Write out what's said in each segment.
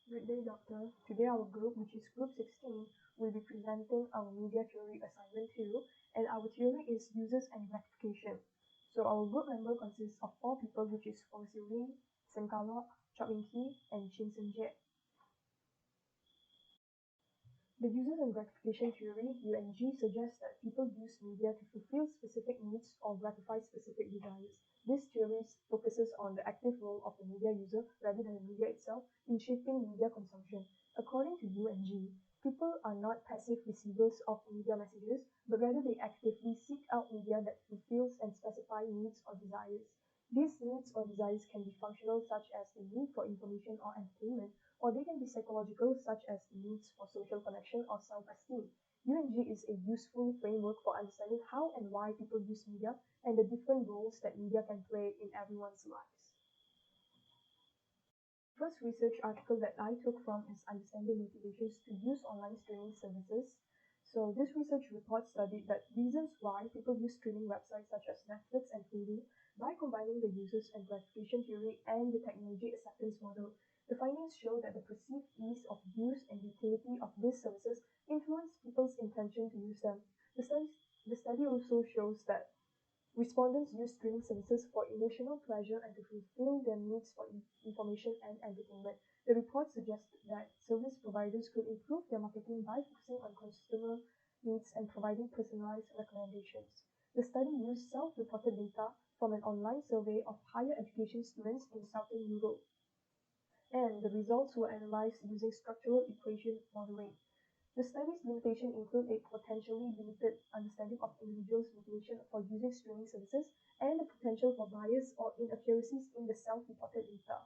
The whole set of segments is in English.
Good day, Doctor. Today our group, which is Group 16, will be presenting our media theory assignment 2, and our theory is uses and gratification. So our group member consists of 4 people, which is SIEW, Sengkala, CHOK, and Shin. The uses and gratification theory, UNG, suggests that people use media to fulfill specific needs or gratify specific desires. This theory focuses on the active role of the media user rather than the media itself in shaping media consumption. According to UNG, people are not passive receivers of media messages, but rather they actively seek out media that fulfills and specify needs or desires. These needs or desires can be functional, such as the need for information or entertainment, or they can be psychological, such as the needs for social connection or self-esteem. UNG is a useful framework for understanding how and why people use media and the different roles that media can play in everyone's lives. The first research article that I took from is Understanding Motivations to Use Online Streaming Services. So this research report studied that reasons why people use streaming websites such as Netflix and Hulu by combining the uses and gratification theory and the technology acceptance model. The findings show that the perceived ease of use and utility of these services influence people's intention to use them. The study also shows that respondents use streaming services for emotional pleasure and to fulfill their needs for information and entertainment. The report suggests that service providers could improve their marketing by focusing on consumer needs and providing personalized recommendations. The study used self-reported data from an online survey of higher education students in Southern Europe, and the results were analyzed using structural equation modeling. The study's limitations include a potentially limited understanding of individuals' motivation for using streaming services and the potential for bias or inaccuracies in the self-reported data.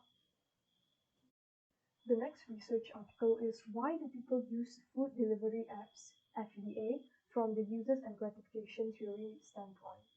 The next research article is Why Do People Use Food Delivery Apps, FDA, from the Uses and Gratification Theory standpoint.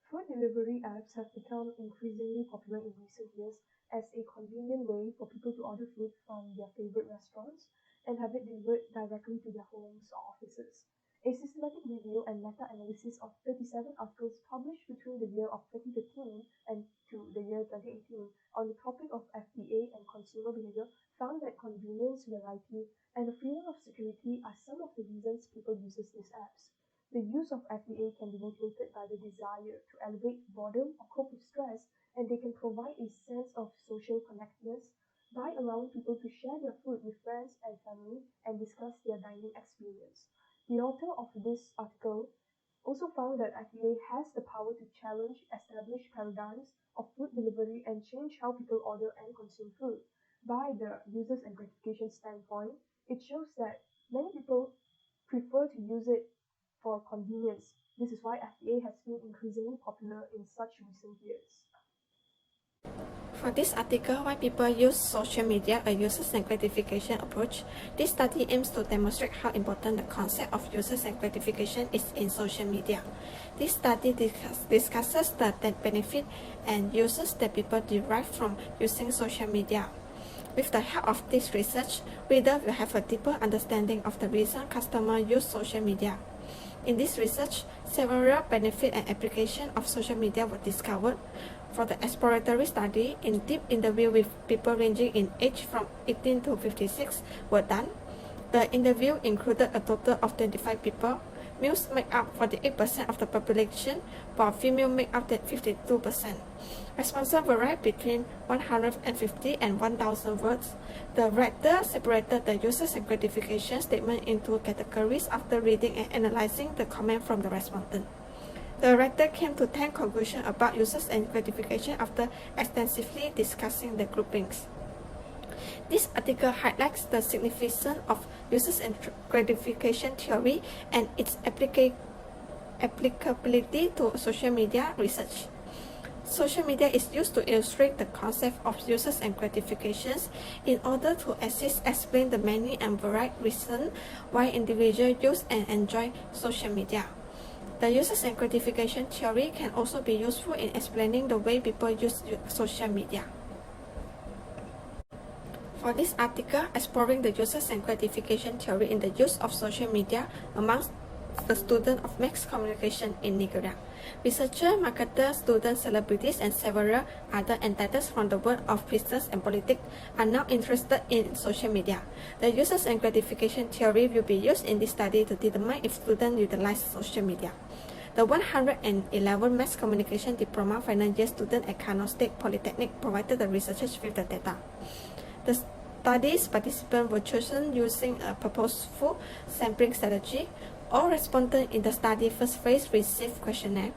Food delivery apps have become increasingly popular in recent years as a convenient way for people to order food from their favorite restaurants and have it delivered directly to their homes or offices. A systematic review and meta-analysis of 37 articles published between the year of 2015 and to the year 2018 on the topic of FDA and consumer behavior found that convenience, variety, and a feeling of security are some of the reasons people use these apps. The use of FDA can be motivated by the desire to elevate boredom or cope with stress, and they can provide a sense of social connectedness by allowing people to share their food with friends and family and discuss their dining experience. The author of this article also found that FDA has the power to challenge established paradigms of food delivery and change how people order and consume food. By the users and gratification standpoint, it shows that many people prefer to use it for convenience. This is why FDA has been increasingly popular in such recent years. For this article, Why People Use Social Media, a Users and Gratification Approach, this study aims to demonstrate how important the concept of users and gratification is in social media. This study discusses the benefit and uses that people derive from using social media. With the help of this research, reader will have a deeper understanding of the reason customers use social media. In this research, several benefits and applications of social media were discovered. For the exploratory study, in-depth interview with people ranging in age from 18 to 56 were done. The interview included a total of 25 people. Males make up 48% of the population, while females make up 52%. Responses varied between 150 and 1,000 words. The writer separated the users and gratification statement into categories after reading and analyzing the comment from the respondent. The writer came to 10 conclusions about users and gratification after extensively discussing the groupings. This article highlights the significance of users and gratification theory and its applicability to social media research. Social media is used to illustrate the concept of users and gratifications in order to assist explain the many and varied reasons why individuals use and enjoy social media. The users and gratification theory can also be useful in explaining the way people use social media. For this article, exploring the users and gratification theory in the use of social media amongst the student of mass communication in Nigeria. Researchers, marketers, students, celebrities, and several other entities from the world of business and politics are now interested in social media. The users and gratification theory will be used in this study to determine if students utilize social media. The 111 Mass Communication Diploma final year student at Kano State Polytechnic provided the researchers with the data. The study's participants were chosen using a purposeful sampling strategy. All respondents in the study first phase received questionnaire.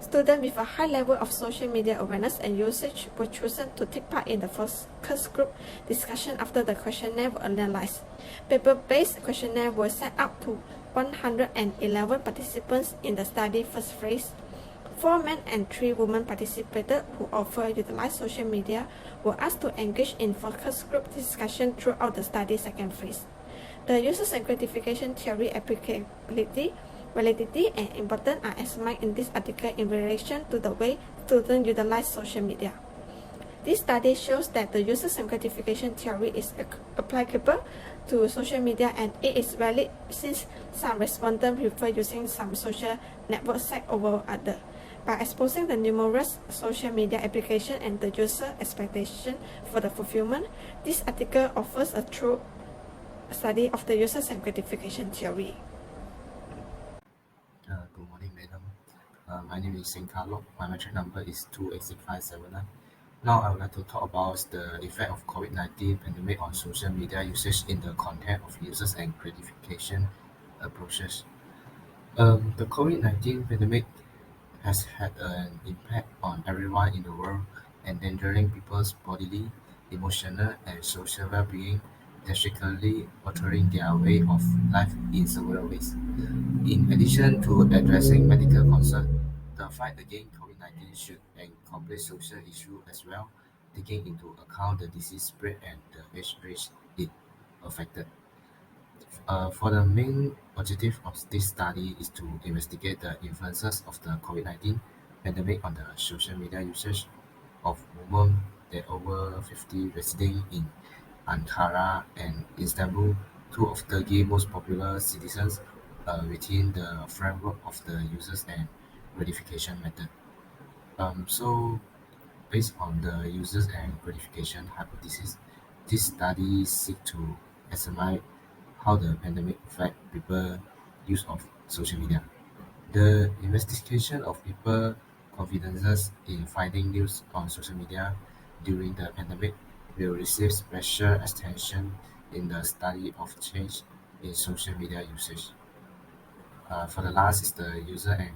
Students with a high level of social media awareness and usage were chosen to take part in the focus group discussion after the questionnaire were analyzed. Paper-based questionnaire were sent out to 111 participants in the study first phase. 4 men and 3 women participated who often utilized social media were asked to engage in focus group discussion throughout the study second phase. The users and gratification theory applicability, validity, and importance are examined in this article in relation to the way students utilize social media. This study shows that the users and gratification theory is applicable to social media and it is valid since some respondents prefer using some social network site over other. By exposing the numerous social media applications and the user expectation for the fulfillment, this article offers a true study of the users and gratification theory. Good morning, madam. My name is Seng. My metric number is 286579. Now, I would like to talk about the effect of COVID-19 pandemic on social media usage in the context of users and gratification approaches. The COVID-19 pandemic has had an impact on everyone in the world, endangering people's bodily, emotional, and social well-being, drastically altering their way of life in several ways. In addition to addressing medical concerns, the fight against COVID-19 should encompass social issues as well, taking into account the disease spread and the age range it affected. For the main objective of this study is to investigate the influences of the COVID-19 pandemic on the social media usage of women that over 50 residing in Ankara and Istanbul, two of Turkey's most popular cities, within the framework of the users and gratification method. So based on the users and gratification hypothesis, this study seeks to examine how the pandemic affect people use of social media. The investigation of people confidences in finding news on social media during the pandemic will receive special attention in the study of change in social media usage. For the last is the user and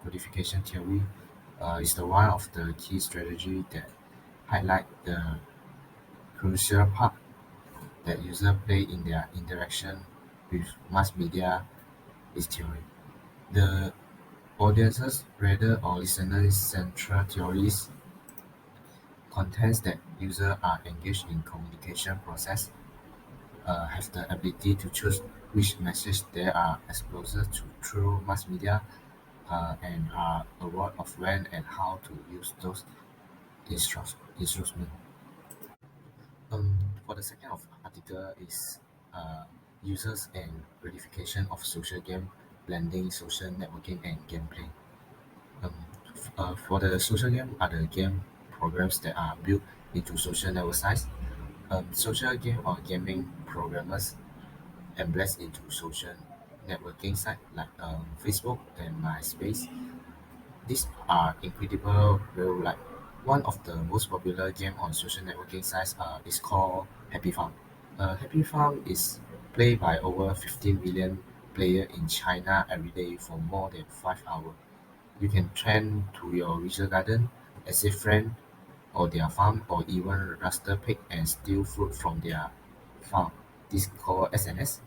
gratification theory. Is the one of the key strategy that highlight the crucial part that users play in their interaction with mass media is theory. The audience's reader or listener's central theories contains that users are engaged in communication process, have the ability to choose which message they are exposed to through mass media, and are aware of when and how to use those instruments. For the second of article is users and gratification of social game, blending social networking and gameplay. Um, for the social game are the game programs that are built into social network sites. Social game or gaming programmers embed into social networking sites like Facebook and MySpace. These are incredible real life. One of the most popular game on social networking sites is called Happy Farm. Happy Farm is played by over 15 million players in China every day for more than 5 hours. You can train to your visual garden, accept friend or their farm, or even raster pig and steal fruit from their farm. This is called SNS.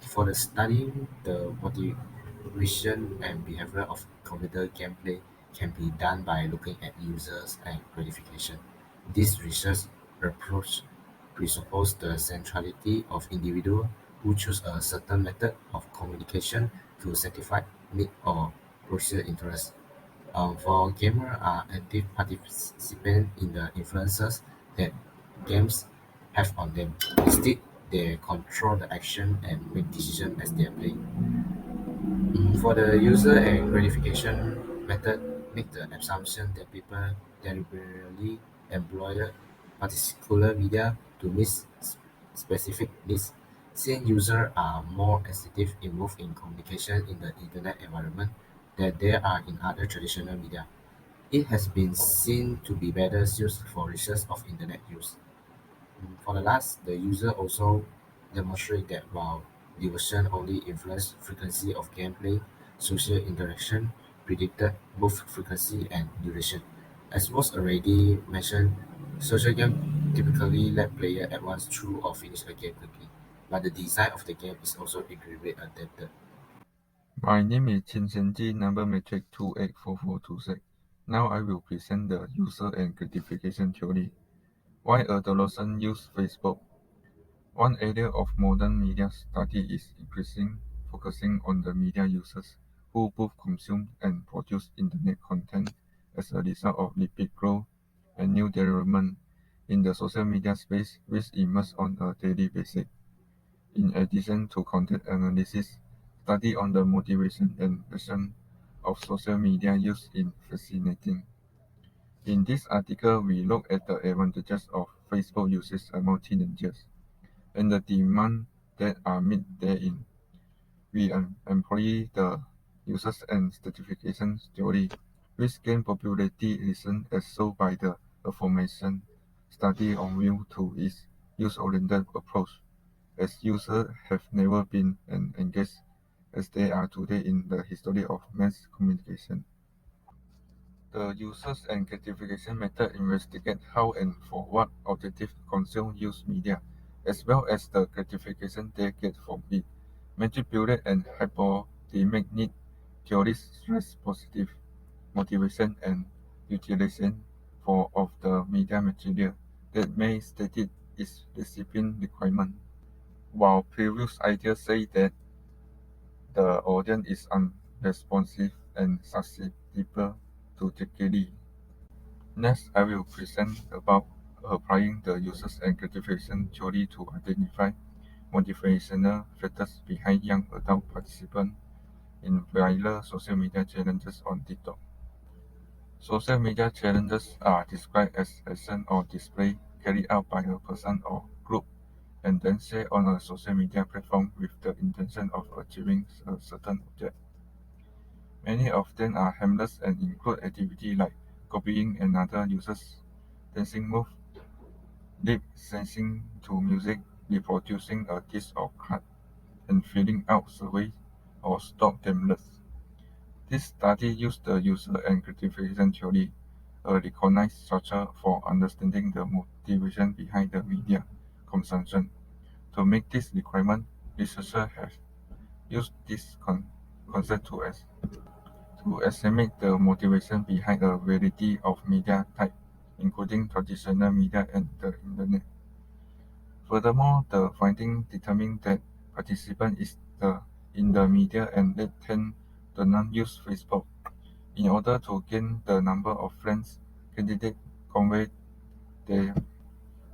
For the studying the motivation and behavior of computer gameplay can be done by looking at users and gratification. This research approach presupposes the centrality of individuals who choose a certain method of communication to satisfy need or crucial interest. For gamers are active participants in the influences that games have on them. Instead, they control the action and make decisions as they play. For the user and gratification method, make the assumption that people deliberately employ particular media to meet specific needs. Since users are more sensitive involved in communication in the internet environment than they are in other traditional media, it has been seen to be better suited for research of internet use. For the last, the user also demonstrate that while duration only influences frequency of gameplay, social interaction predicted both frequency and duration. As was already mentioned, social games typically let players advance through or finish a game quickly, but the design of the game is also incredibly adapted. My name is Chin number matrix 284426. Now I will present the user and gratification theory. Why adolescents use Facebook? One area of modern media study is increasing focusing on the media users who both consume and produce internet content as a result of rapid growth and new development in the social media space which emerge on a daily basis. In addition to content analysis, study on the motivation and passion of social media use is fascinating. In this article, we look at the advantages of Facebook usage among teenagers and the demand that are met therein. We employ the users and stratification theory, which gain popularity recent as shown by the aforementioned study on view to its use-oriented approach, as users have never been as engaged as they are today in the history of mass communication. The users and gratification method investigate how and for what objective consumers use media, as well as the gratification they get from it. Manipulate and hypothermic need theories stress positive motivation and utilization of the media material that may state its recipient requirement, while previous ideas say that the audience is unresponsive and susceptible to trickery. Next, I will present about applying the users and gratification theory to identify motivational factors behind young adult participants in viral social media challenges on TikTok. Social media challenges are described as action or display carried out by a person or group and then shared on a social media platform with the intention of achieving a certain object. Many of them are harmless and include activities like copying another user's dancing move, lip syncing to music, reproducing a dish or card, and filling out surveys or stock templates. This study used the user and gratification theory, a recognized structure for understanding the motivation behind the media consumption. To make this requirement, researchers have used this concept to estimate the motivation behind a variety of media types, including traditional media and the internet. Furthermore, the finding determined that participants in the media and they tend to not use Facebook. In order to gain the number of friends, candidates convey their,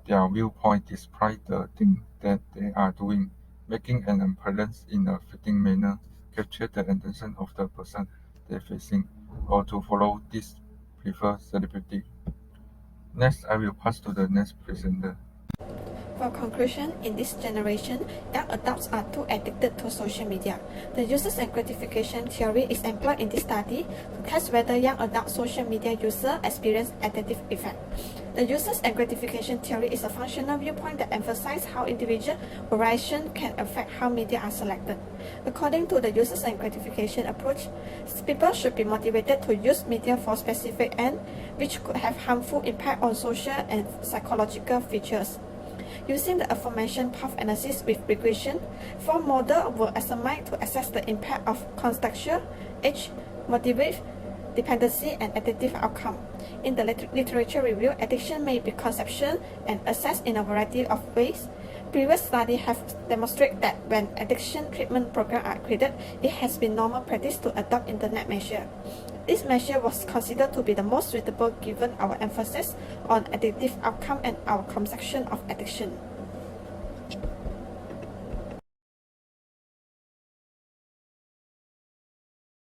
their viewpoint despite the thing that they are doing, making an appearance in a fitting manner, capture the attention of the person they're facing, or to follow this preferred celebrity. Next, I will pass to the next presenter. For conclusion, in this generation, young adults are too addicted to social media. The users and gratification theory is employed in this study to test whether young adult social media users experience addictive effect. The users and gratification theory is a functional viewpoint that emphasizes how individual variation can affect how media are selected. According to the users and gratification approach, people should be motivated to use media for specific ends, which could have harmful impact on social and psychological features. Using the aforementioned path analysis with regression, 4 models were examined to assess the impact of contextual, age, motive, dependency, and addictive outcome. In the literature review, addiction may be conceptual and assessed in a variety of ways. Previous studies have demonstrated that when addiction treatment programs are created, it has been normal practice to adopt internet measure. This measure was considered to be the most suitable given our emphasis on addictive outcome and our conception of addiction.